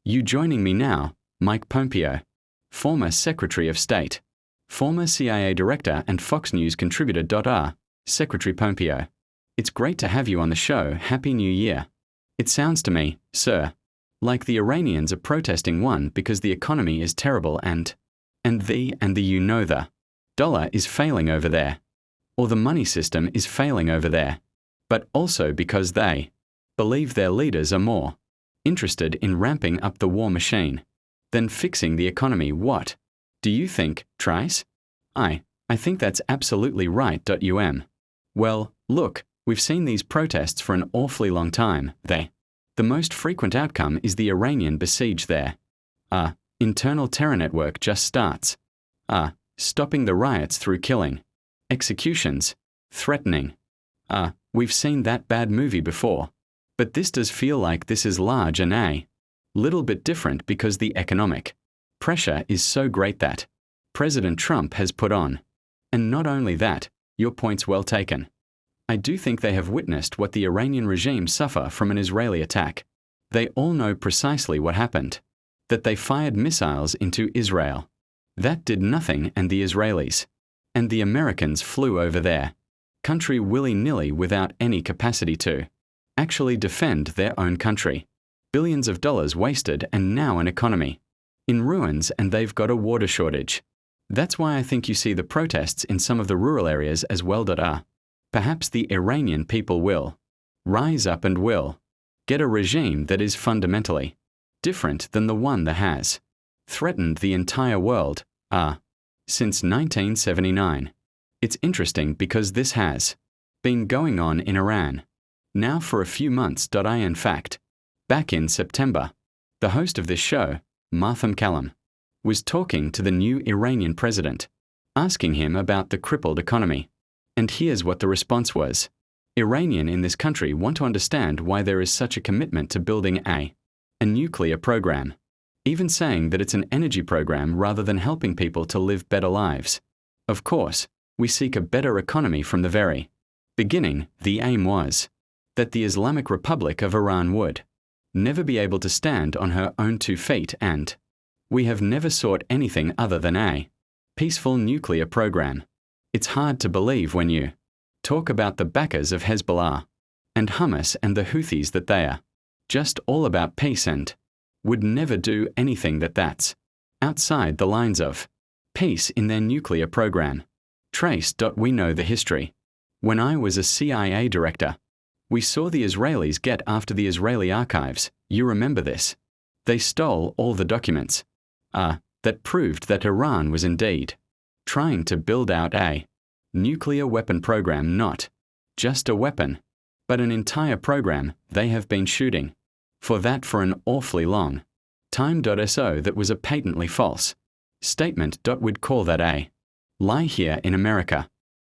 You joining me now, Mike Pompeo, former Secretary of State, former CIA Director and Fox News contributor. Secretary Pompeo. It's great to have you on the show. Happy New Year. It sounds to me, sir, like the Iranians are protesting one because the economy is terrible and the dollar is failing over there, or the money system is failing over there, but also because they believe their leaders are more interested in ramping up the war machine than fixing the economy. What do you think, Trice? I think that's absolutely right. Well, look, we've seen these protests for an awfully long time. The most frequent outcome is the Iranian besiege there. Internal terror network just starts. Stopping the riots through killing, executions, threatening. We've seen that bad movie before. But this does feel like this is large and a little bit different because the economic pressure is so great that President Trump has put on. And not only that, your point's well taken. I do think they have witnessed what the Iranian regime suffer from an Israeli attack. They all know precisely what happened. That they fired missiles into Israel. That did nothing, and the Israelis and the Americans flew over their country willy-nilly without any capacity to actually defend their own country. Billions of dollars wasted, and now an economy in ruins, and they've got a water shortage. That's why I think you see the protests in some of the rural areas as well. Perhaps the Iranian people will rise up and will get a regime that is fundamentally different than the one that has threatened the entire world, since 1979. It's interesting because this has been going on in Iran now for a few months. In fact, back in September, the host of this show, Martham Kalam, was talking to the new Iranian president, asking him about the crippled economy. And here's what the response was. Iranian in this country want to understand why there is such a commitment to building a nuclear program, even saying that it's an energy program rather than helping people to live better lives. Of course, we seek a better economy from the very beginning. The aim was that the Islamic Republic of Iran would never be able to stand on her own 2 feet, and we have never sought anything other than a peaceful nuclear program. It's hard to believe when you talk about the backers of Hezbollah and Hamas and the Houthis that they are just all about peace and would never do anything that's outside the lines of peace in their nuclear program. Trace. We know the history. When I was a CIA director, we saw the Israelis get after the Israeli archives. You remember this? They stole all the documents that proved that Iran was indeed trying to build out a nuclear weapon program, not just a weapon, but an entire program. They have been shooting for that for an awfully long time. So that was a patently false statement. We'd call that a lie here in America.